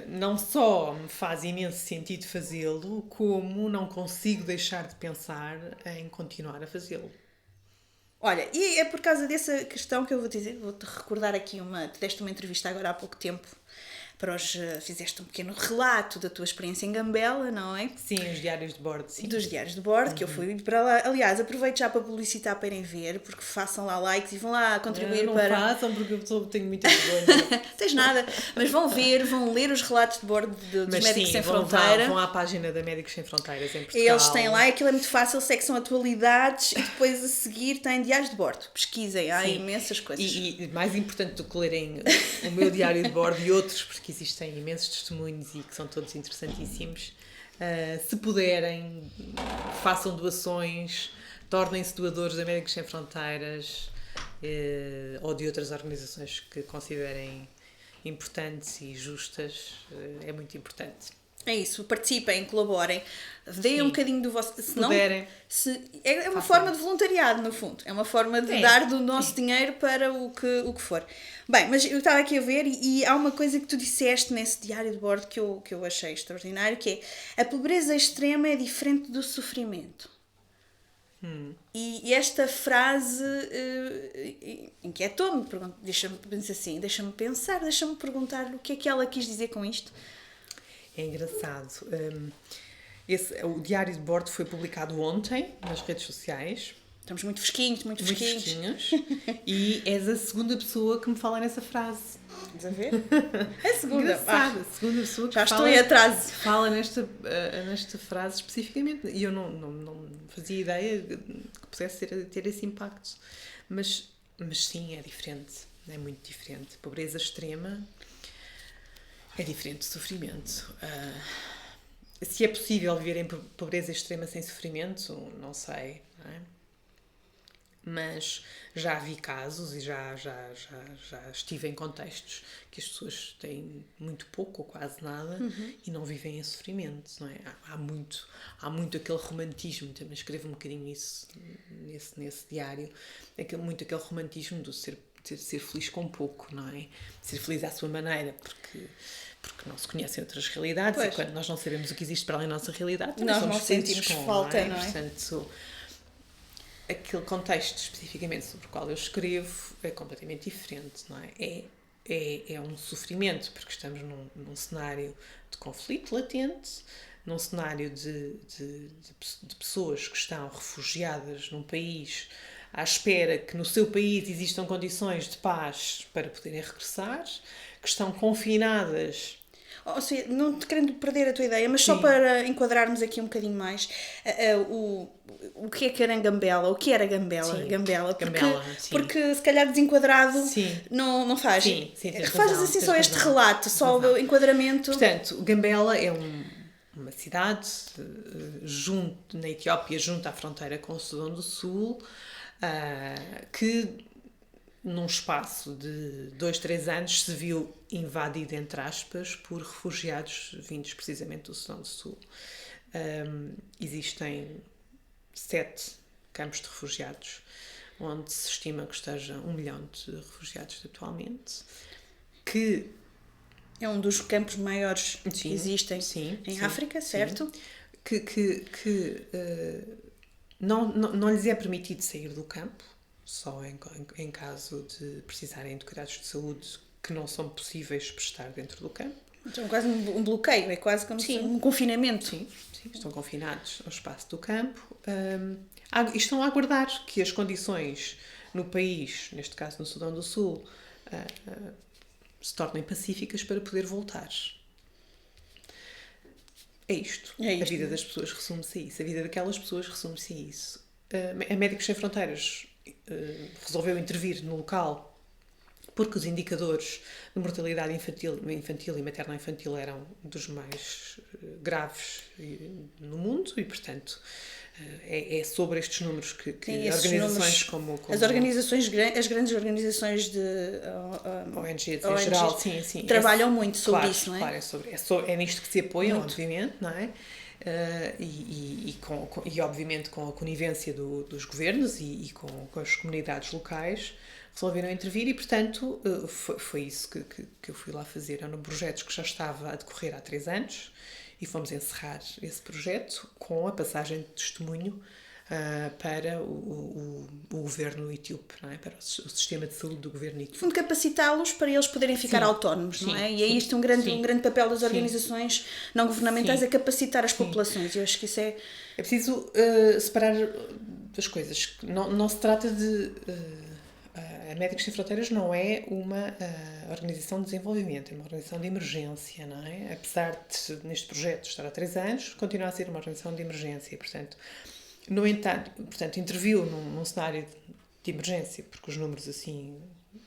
não só me faz imenso sentido fazê-lo, como não consigo deixar de pensar em continuar a fazê-lo. Olha, e é por causa dessa questão que eu vou dizer, vou-te recordar aqui tu deste uma entrevista agora há pouco tempo, fizeste um pequeno relato da tua experiência em Gambela, não é? Sim, os diários de bordo, sim. Dos diários de bordo, que eu fui para lá. Aliás, aproveito já para publicitar para irem ver, porque façam lá likes e vão lá contribuir não para... Não façam, porque eu tenho muita vergonha. Tens nada, mas vão ler os relatos de bordo dos Médicos Sem Fronteira. Vão à página da Médicos Sem Fronteiras em Portugal. Eles têm lá, aquilo é muito fácil, secção atualidades e depois a seguir têm diários de bordo. Pesquisem, há imensas coisas. E mais importante do que lerem o meu diário de bordo e outros, porque existem imensos testemunhos e que são todos interessantíssimos. Se puderem, façam doações, tornem-se doadores da Médicos Sem Fronteiras ou de outras organizações que considerem importantes e justas. É muito importante. É isso, participem, colaborem, deem um bocadinho do vosso... Se puderem. É uma forma de voluntariado, no fundo. É uma forma de dar do nosso dinheiro para o que for. Bem, mas eu estava aqui a ver e há uma coisa que tu disseste nesse diário de bordo que eu achei extraordinário, que é: a pobreza extrema é diferente do sofrimento. E esta frase inquietou-me, deixa-me pensar, deixa-me perguntar o que é que ela quis dizer com isto. É engraçado. O diário de bordo foi publicado ontem nas redes sociais. Estamos muito fresquinhos, muito muito fresquinhos. fresquinhos. E és a segunda pessoa que me fala nessa frase. Estás a ver? É a segunda. Engraçado, a segunda pessoa que Já estou em atraso. fala nesta frase especificamente. E eu não fazia ideia que pudesse ter esse impacto. Mas sim, é diferente. É muito diferente. Pobreza extrema é diferente de sofrimento. Se é possível viver em pobreza extrema sem sofrimento, não sei. Não é? Mas já vi casos e já estive em contextos que as pessoas têm muito pouco ou quase nada e não vivem em sofrimento, não é? Há muito aquele romantismo, também escrevo um bocadinho isso nesse diário, muito aquele romantismo do ser feliz com pouco, não é? Ser feliz à sua maneira, porque não se conhecem outras realidades. Pois. E quando nós não sabemos o que existe para além da nossa realidade, nós não sentimos falta, não é? Portanto, aquele contexto especificamente sobre o qual eu escrevo é completamente diferente, não é? É um sofrimento, porque estamos num cenário de conflito latente, num cenário de pessoas que estão refugiadas num país à espera que no seu país existam condições de paz para poderem regressar, que estão confinadas. Ou seja, não te querendo perder a tua ideia, mas só para enquadrarmos aqui um bocadinho mais o que é que era Gambela, o que era Gambela? Sim. Gambela, sim. Porque se calhar desenquadrado não faz. Sim, faz assim só este relato, só o enquadramento. Portanto, Gambela é uma cidade na Etiópia, junto à fronteira com o Sudão do Sul, que num espaço de 2-3 anos se viu invadido, entre aspas, por refugiados vindos precisamente do Sudão do Sul. Existem 7 campos de refugiados, onde se estima que esteja 1 milhão de refugiados atualmente, que é um dos campos maiores que existem em África, certo? Que não lhes é permitido sair do campo, só em caso de precisarem de cuidados de saúde que não são possíveis prestar dentro do campo. Então, quase um bloqueio, é quase como um confinamento. Sim, estão confinados ao espaço do campo e estão a aguardar que as condições no país, neste caso no Sudão do Sul, se tornem pacíficas para poder voltar. É isto. A vida das pessoas resume-se a isso. A vida daquelas pessoas resume-se a isso. A Médicos Sem Fronteiras resolveu intervir no local porque os indicadores de mortalidade infantil e materno-infantil eram dos mais graves no mundo e, portanto, é sobre estes números que organizações como as grandes organizações de ONGs em geral, trabalham muito sobre isso, não é? Claro, é nisto que se apoiam, obviamente, não é? E obviamente com a conivência dos governos e com as comunidades locais resolveram intervir e, portanto, foi isso que eu fui lá fazer. Eram projetos que já estava a decorrer há 3 anos e fomos encerrar esse projeto com a passagem de testemunho para o governo etíope, não é? Para o sistema de saúde do governo etíope. Fundo, capacitá-los para eles poderem ficar autónomos, não é? E é isto um grande papel das organizações não governamentais, é capacitar as populações. Eu acho que isso é preciso separar das coisas. Não se trata de... A Médicos Sem Fronteiras não é uma organização de desenvolvimento, é uma organização de emergência, não é? Apesar de, neste projeto, estar há 3 anos, continua a ser uma organização de emergência. No entanto, interviu num cenário de emergência, porque os números assim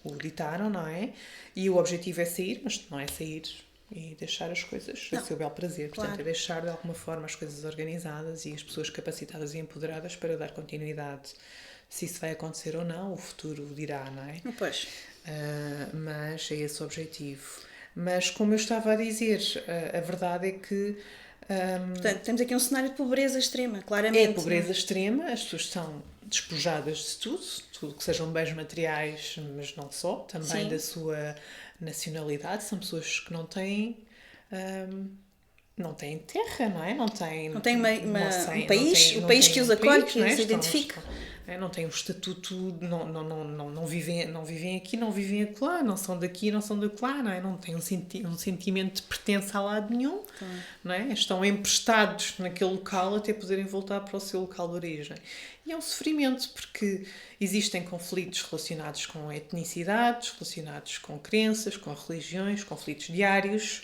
o ditaram, não é? E o objetivo é sair, mas não é sair e deixar as coisas a seu bel prazer. Portanto, é deixar de alguma forma as coisas organizadas e as pessoas capacitadas e empoderadas para dar continuidade. Se isso vai acontecer ou não, o futuro dirá, não é? Pois. Mas é esse o objetivo. Mas, como eu estava a dizer, a verdade é que... Portanto, temos aqui um cenário de pobreza extrema, claramente. É pobreza extrema, as pessoas estão despojadas de tudo que sejam bens materiais, mas não só, também da sua nacionalidade. São pessoas que não têm não têm terra, não é? Não tem um país, não o país tem que os um acolhe, país, que não é? os identifica. Não têm um estatuto, não vivem aqui, não vivem acolá, não são daqui, não são de acolá, não é? Não têm um sentimento de pertença a lado nenhum, não é? Estão emprestados naquele local até poderem voltar para o seu local de origem. E é um sofrimento, porque existem conflitos relacionados com etnicidades, relacionados com crenças, com religiões, conflitos diários.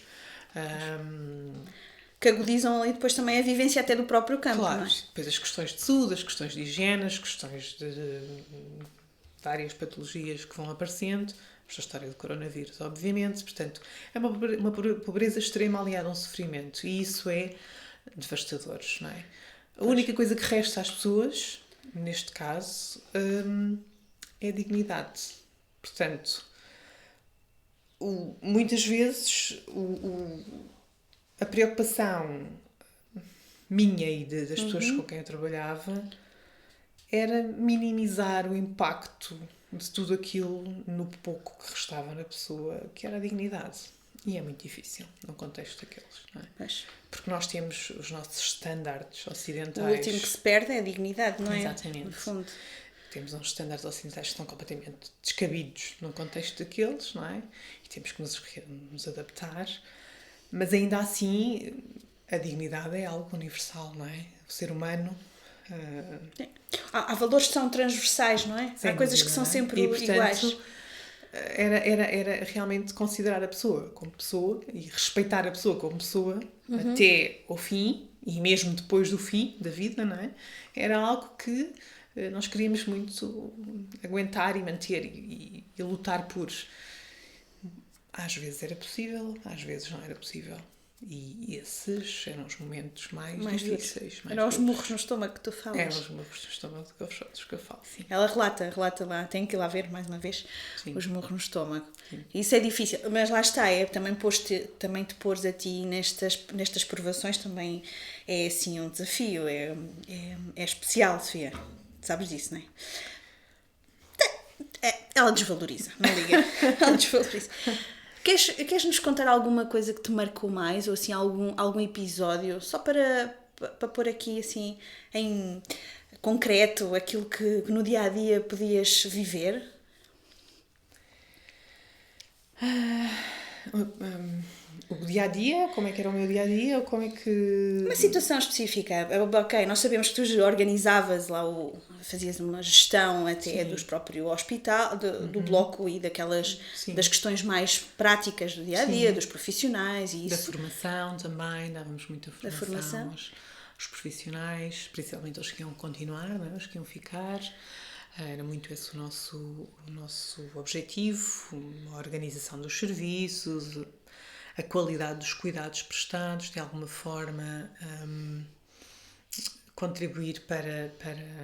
Que agudizam ali depois também a vivência até do próprio campo, Claro, não é? depois as questões de saúde, as questões de higiene, as questões de várias patologias que vão aparecendo, esta história do coronavírus, obviamente, portanto, é uma pobreza extrema aliada a um sofrimento, e isso é devastador, não é? A única coisa que resta às pessoas, neste caso, é a dignidade. Portanto, muitas vezes a preocupação minha e das pessoas com quem eu trabalhava era minimizar o impacto de tudo aquilo no pouco que restava na pessoa, que era a dignidade. E é muito difícil num contexto daqueles, não é? Mas Porque nós temos os nossos estándares o ocidentais. último que se perde é a dignidade, não é? Exatamente. No fundo. Temos uns estándares ocidentais que estão completamente descabidos num contexto daqueles, não é? E temos que nos adaptar. Mas ainda assim, a dignidade é algo universal, não é? O ser humano... Há valores que são transversais, não é? Há coisas que são sempre iguais. Era realmente considerar a pessoa como pessoa e respeitar a pessoa como pessoa até ao fim, e mesmo depois do fim da vida, não é? Era algo que nós queríamos muito aguentar e manter e lutar por. Às vezes era possível, às vezes não era possível. E esses eram os momentos mais difíceis. Eram os murros no estômago que tu falas. Eram os murros no estômago que eu falo, sim. Ela relata lá, tem que ir lá ver mais uma vez, Sim. os murros no estômago. Sim. Isso é difícil, mas lá está, também te pôres a ti nestas provações também é assim um desafio, é especial, Sofia. Sabes disso, não é? Ela desvaloriza, não liga. Ela desvaloriza. Queres-nos contar alguma coisa que te marcou mais, ou assim algum episódio, só para pôr aqui assim em concreto aquilo que no dia a dia podias viver? O dia a dia, como é que era o meu dia a dia, ou como é que... Uma situação específica. Ok, nós sabemos que tu organizavas lá, fazias uma gestão até dos próprios hospital, do bloco e daquelas, das questões mais práticas do dia a dia, dos profissionais e isso. Da formação também, dávamos muita formação aos profissionais, principalmente aos que iam continuar, não é? Aos que iam ficar. Era muito esse o nosso objetivo, a organização dos serviços, a qualidade dos cuidados prestados, de alguma forma contribuir para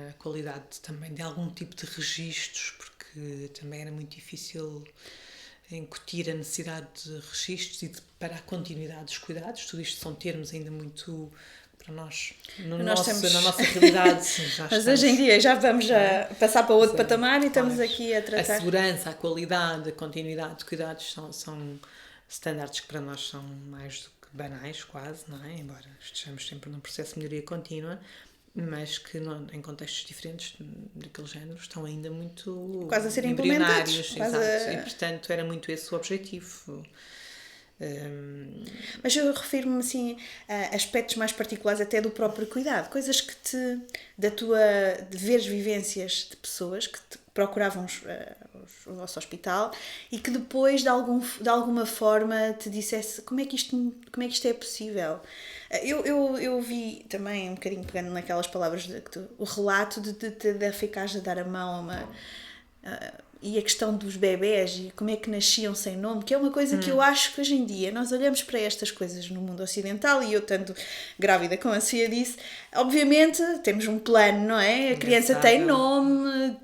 a qualidade também de algum tipo de registros, porque também era muito difícil incutir a necessidade de registros e para a continuidade dos cuidados. Tudo isto são termos ainda muito... para nós, na nossa realidade. Mas hoje em dia já vamos passar para outro patamar e estamos aqui a tratar. A segurança, a qualidade, a continuidade de cuidados são standards que para nós são mais do que banais, quase, não é? Embora estejamos sempre num processo de melhoria contínua, mas que em contextos diferentes daquele género estão ainda muito quase a serem implementados. E portanto era muito esse o objetivo. Mas eu refiro-me assim a aspectos mais particulares até do próprio cuidado, coisas que de veres vivências de pessoas que procuravam o vosso hospital e que depois de alguma forma te dissesse como é que isto é possível. Eu vi também um bocadinho pegando naquelas palavras o relato de ficares a dar a mão e a questão dos bebés e como é que nasciam sem nome, que é uma coisa que eu acho que hoje em dia nós olhamos para estas coisas no mundo ocidental, e eu estando grávida, como a Sofia disse, obviamente temos um plano, não é? A criança tem nome,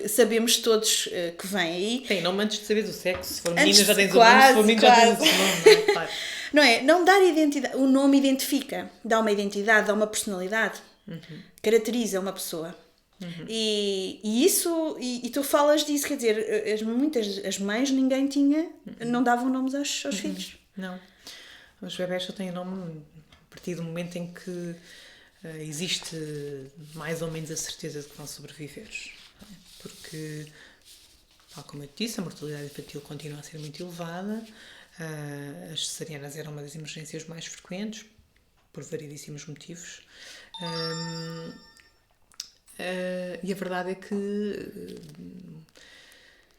sabemos todos que vem aí. Tem nome antes de saber do sexo, se for menina já tens o nome, se for menino já tens o nome, claro. Não é? Não dar identidade, o nome identifica, dá uma identidade, dá uma personalidade, caracteriza uma pessoa. E isso, e tu falas disso, quer dizer, as mães, ninguém tinha, não davam nomes aos filhos. Não. Os bebés só têm nome a partir do momento em que existe mais ou menos a certeza de que vão sobreviver. Porque, tal como eu te disse, a mortalidade infantil continua a ser muito elevada. As cesarianas eram uma das emergências mais frequentes, por variedíssimos motivos. E a verdade é que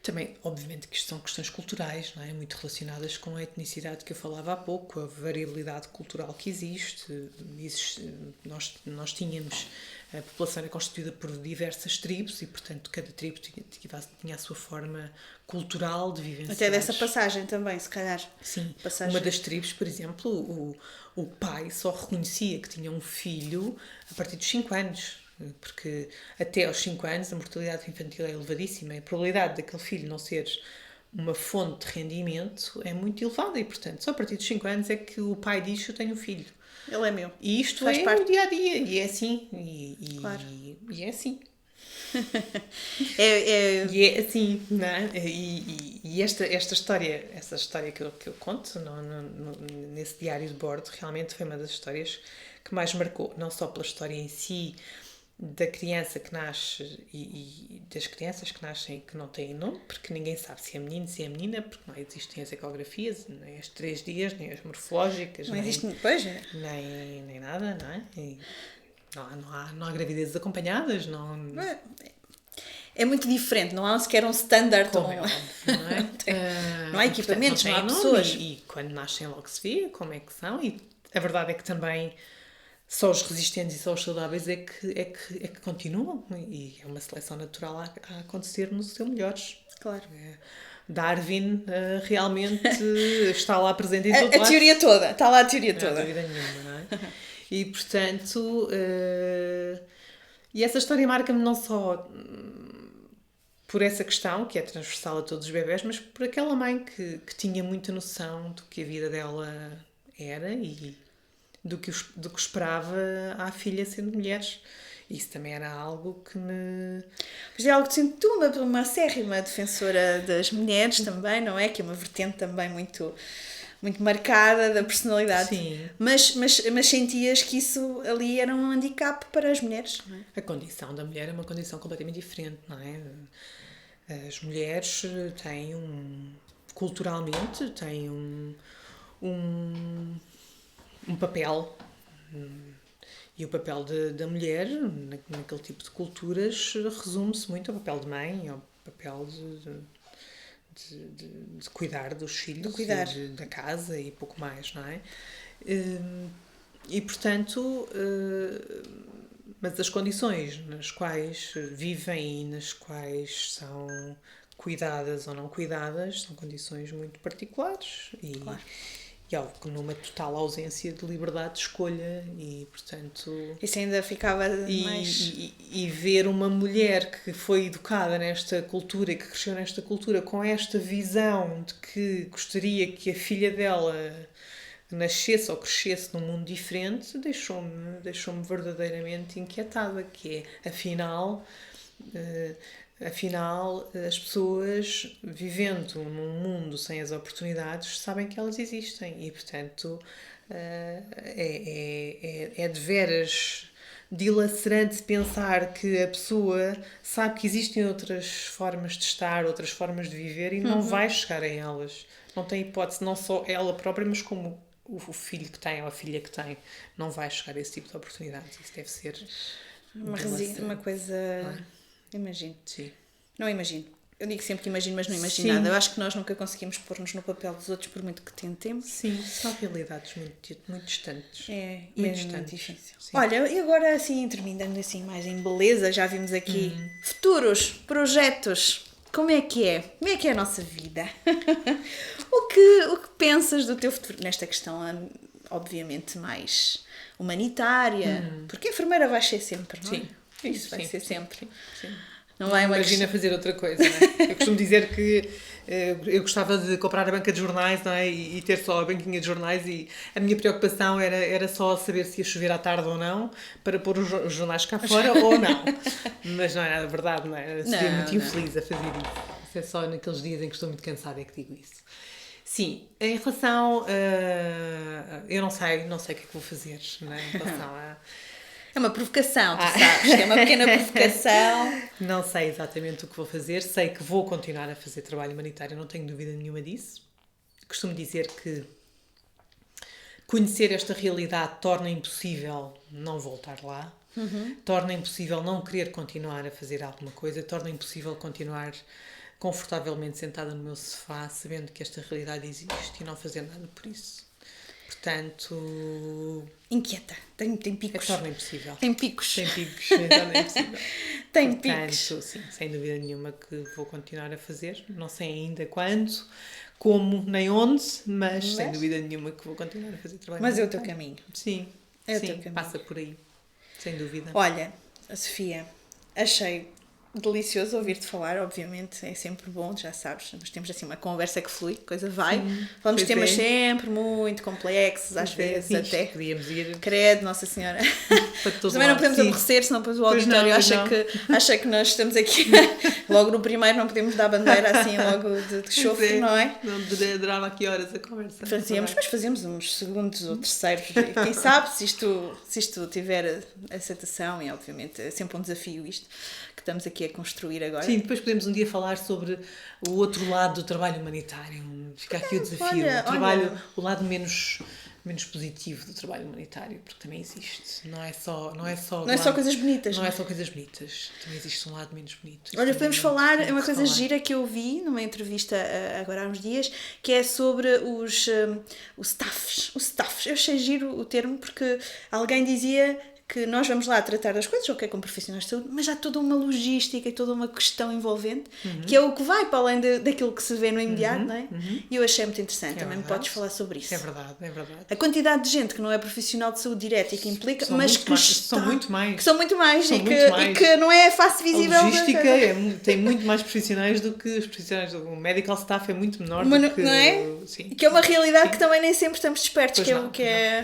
também, obviamente, que isto são questões culturais, não é? Muito relacionadas com a etnicidade que eu falava há pouco, a variabilidade cultural que existe. Nós tínhamos, a população era constituída por diversas tribos e, portanto, cada tribo tinha a sua forma cultural de vivenciar. Até dessa passagem também, se calhar. Sim, uma das tribos, por exemplo, o pai só reconhecia que tinha um filho a partir dos 5 anos. Porque até aos 5 anos a mortalidade infantil é elevadíssima e a probabilidade daquele filho não ser uma fonte de rendimento é muito elevada e, portanto, só a partir dos 5 anos é que o pai diz: eu tenho um filho. Ele é meu. E isto faz parte no dia-a-dia. E é assim. Claro. E é assim. E é assim, não é? E esta história que eu conto nesse diário de bordo realmente foi uma das histórias que mais marcou, não só pela história em si, da criança que nasce e das crianças que nascem que não têm nome, porque ninguém sabe se é menino, se é menina, porque não existem as ecografias, nem as 3 dias, nem as morfológicas, não existe, pois é. nem nada, não é? E não há gravidezes acompanhadas, não... É muito diferente, não há sequer um standard. Como é óbvio, não é? Não há equipamentos, portanto, não há pessoas. E quando nascem logo se vê como é que são, e a verdade é que também só os resistentes e só os saudáveis é que continuam, e é uma seleção natural a acontecer no seu melhor. Claro. Darwin realmente está lá presente em todo lado. A teoria toda, está lá a teoria toda. Não há dúvida nenhuma, não é? E, portanto, e essa história marca-me não só por essa questão, que é transversal a todos os bebés, mas por aquela mãe que tinha muita noção do que a vida dela era e do que esperava à filha sendo mulheres. Isso também era algo que me... Pois é algo que sinto uma acérrima defensora das mulheres também, não é? Que é uma vertente também muito, muito marcada da personalidade. Sim. Mas sentias que isso ali era um handicap para as mulheres, não é? A condição da mulher é uma condição completamente diferente, não é? As mulheres têm culturalmente, têm um papel, e o papel da mulher naquele tipo de culturas resume-se muito ao papel de mãe, ao papel de cuidar dos filhos, de cuidar da casa e pouco mais, não é? E portanto, mas as condições nas quais vivem e nas quais são cuidadas ou não cuidadas são condições muito particulares e, claro. E algo que numa total ausência de liberdade de escolha e, portanto... Isso ainda ficava mais... E ver uma mulher que foi educada nesta cultura e que cresceu nesta cultura com esta visão de que gostaria que a filha dela nascesse ou crescesse num mundo diferente, deixou-me verdadeiramente inquietada, que é, afinal, as pessoas vivendo num mundo sem as oportunidades sabem que elas existem e, portanto, é de veras dilacerante pensar que a pessoa sabe que existem outras formas de estar, outras formas de viver e não vai chegar a elas. Não tem hipótese, não só ela própria, mas como o filho que tem ou a filha que tem, não vai chegar a esse tipo de oportunidades. Isso deve ser uma coisa... Imagino. Sim. Não imagino. Eu digo sempre que imagino, mas não imagino Sim. nada. Eu acho que nós nunca conseguimos pôr-nos no papel dos outros por muito que tentemos. Sim, são realidades muito distantes. É muito difícil. Sim. Olha, e agora assim, terminando assim mais em beleza, já vimos aqui futuros, projetos. Como é que é? Como é que é a nossa vida? O que pensas do teu futuro? Nesta questão, obviamente, mais humanitária. Porque a enfermeira vai ser sempre, não é? Sim. Isso vai ser sempre. Sim. Não vai imagina fazer outra coisa, não é? Eu costumo dizer que eu gostava de comprar a banca de jornais, não é? E ter só a banquinha de jornais e a minha preocupação era só saber se ia chover à tarde ou não para pôr os jornais cá fora ou não. Mas não é nada verdade, não é? Seria muito infeliz a fazer isso. Isso é só naqueles dias em que estou muito cansada é que digo isso. Sim, em relação eu não sei o que é que vou fazer, né, em relação a... É uma provocação, tu sabes, que é uma pequena provocação. Não sei exatamente o que vou fazer, sei que vou continuar a fazer trabalho humanitário, não tenho dúvida nenhuma disso. Costumo dizer que conhecer esta realidade torna impossível não voltar lá, torna impossível não querer continuar a fazer alguma coisa, torna impossível continuar confortavelmente sentada no meu sofá, sabendo que esta realidade existe e não fazer nada por isso. Portanto... Inquieta, tem picos. Torna impossível. Tem picos. Torna impossível. Tem Portanto, picos. sim, sem dúvida nenhuma que vou continuar a fazer. Não sei ainda quando, como, nem onde, mas sem dúvida nenhuma que vou continuar a fazer trabalho. Mas é o teu caminho. Sim, É o teu caminho. passa por aí. Sem dúvida. Olha, Sofia, achei delicioso ouvir-te falar, obviamente, é sempre bom, já sabes, nós temos assim uma conversa que flui, coisa vai, falamos de temas sempre muito complexos, às vezes até, podíamos ir credo, Nossa Senhora, para também não podemos aborrecer, senão depois o auditório acha que nós estamos aqui, logo no primeiro não podemos dar bandeira assim logo de chofre, não é? Não durava aqui horas a conversa. Mas fazíamos uns segundos ou terceiros, quem sabe se isto tiver aceitação, e obviamente é sempre um desafio isto, que estamos aqui a construir agora. Sim, depois podemos um dia falar sobre o outro lado do trabalho humanitário. Fica aqui o desafio. O lado menos positivo do trabalho humanitário, porque também existe. Não é só coisas bonitas. Não é só coisas bonitas. Também existe um lado menos bonito. Olha, podemos falar, é uma coisa gira que eu vi numa entrevista agora há uns dias, que é sobre os staffs. Eu achei giro o termo, porque alguém dizia que nós vamos lá tratar das coisas, ok, como profissionais de saúde, mas há toda uma logística e toda uma questão envolvente, que é o que vai para além daquilo que se vê no imediato, não é? E eu achei muito interessante, também me podes falar sobre isso. É verdade. A quantidade de gente que não é profissional de saúde direta e que implica, mas que são muito mais. Que são muito mais e que não é fácil visível. A logística tem muito mais profissionais do que os profissionais. O medical staff é muito menor do que... Não é? Sim. Que é uma realidade que também nem sempre estamos despertos, pois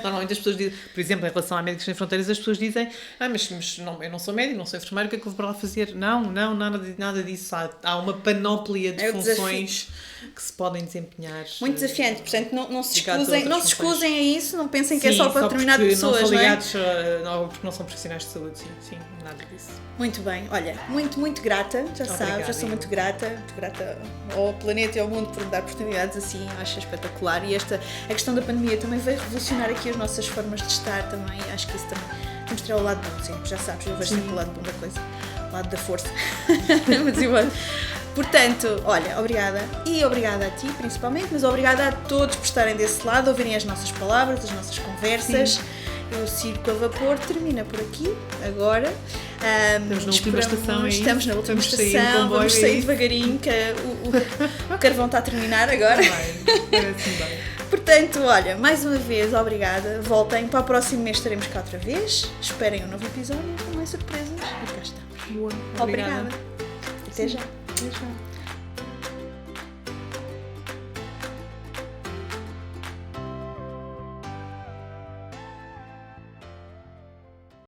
Normalmente as pessoas dizem, por exemplo, em relação a Médicos Sem Fronteiras, as pessoas dizem, mas não, eu não sou médico, não sou enfermeiro, o que é que eu vou para lá fazer? Não, nada disso. Há uma panóplia de funções que se podem desempenhar. Muito desafiante, portanto não se escusem a isso, não pensem que é só para determinado pessoas, não são ligados, porque não são profissionais de saúde, sim, nada disso. Muito bem, olha, muito grata, sabes, eu sou muito grata ao planeta e ao mundo por me dar oportunidades assim, acho espetacular, e a questão da pandemia também veio revolucionar aqui as nossas formas de estar também, acho que isso também mostrar o lado bom, sempre, já sabes, eu vejo sempre o lado bom da coisa, o lado da força, mas igual. Portanto, olha, obrigada, e obrigada a ti principalmente, mas obrigada a todos por estarem desse lado, ouvirem as nossas palavras, as nossas conversas. Sim. O Circo a Vapor termina por aqui, agora. Estamos na última estação aí. Estamos na última estação, vamos sair devagarinho, que o carvão está a terminar agora. Parece-me bem. Portanto, olha, mais uma vez, obrigada. Voltem, para o próximo mês estaremos cá outra vez. Esperem um novo episódio com mais surpresas. E cá estamos. Boa. Obrigada. Até já. Até já.